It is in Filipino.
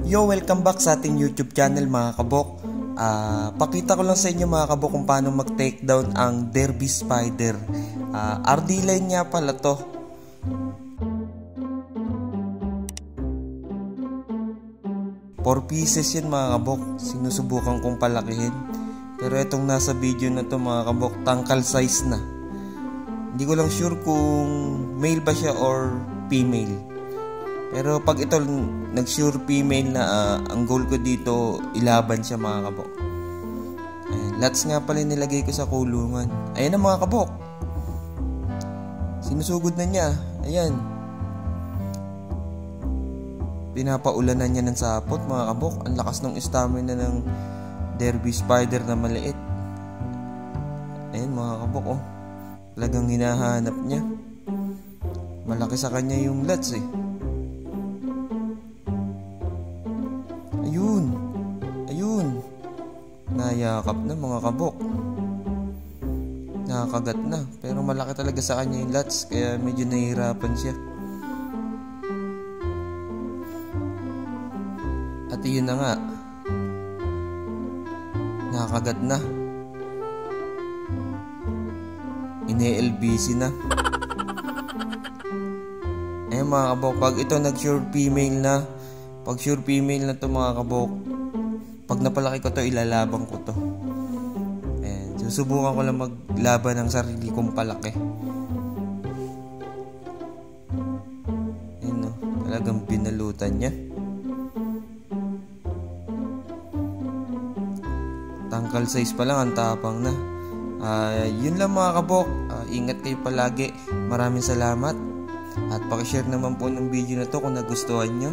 Yo, welcome back sa ating YouTube channel mga kabok. Pakita ko lang sa inyo mga kabok kung paano mag-take down ang Derby Spider. RD line niya pala to. Four pieces yun mga kabok. Sinusubukan kong palakihin. Pero itong nasa video na to mga kabok, tangkal size na. Hindi ko lang sure kung male ba siya or female. Pero pag ito nag-sure female na, ang goal ko dito ilaban siya mga kabok. Ayan, lots nga pala nilagay ko sa kulungan. Ayan na mga kabok. Sinusugod na niya. Ayan. Pinapaulanan niya ng sapot mga kabok. Ang lakas ng stamina ng Derby Spider na maliit. Ayan mga kabok oh. Talagang hinahanap niya. Malaki sa kanya yung lots eh. Ayun. Nayakap na mga kabok. Nakakagat na. Pero malaki talaga sa kanya yung lots. Kaya medyo nahihirapan siya. At yun na nga. Nakakagat na. Ine-LBC na. Mga kabok. Pag ito nag-sure female na. Pag sure female na to mga kabok, pag napalaki ko to, ilalabang ko to. Ayan, susubukan ko lang maglaban ng sarili kong palaki. Ayan o, talagang binalutan niya. Tangkal size pa lang, ang tapang na. Yun lang mga kabok. Ingat kayo palagi. Maraming salamat. At pakishare naman po ng video na to kung nagustuhan nyo.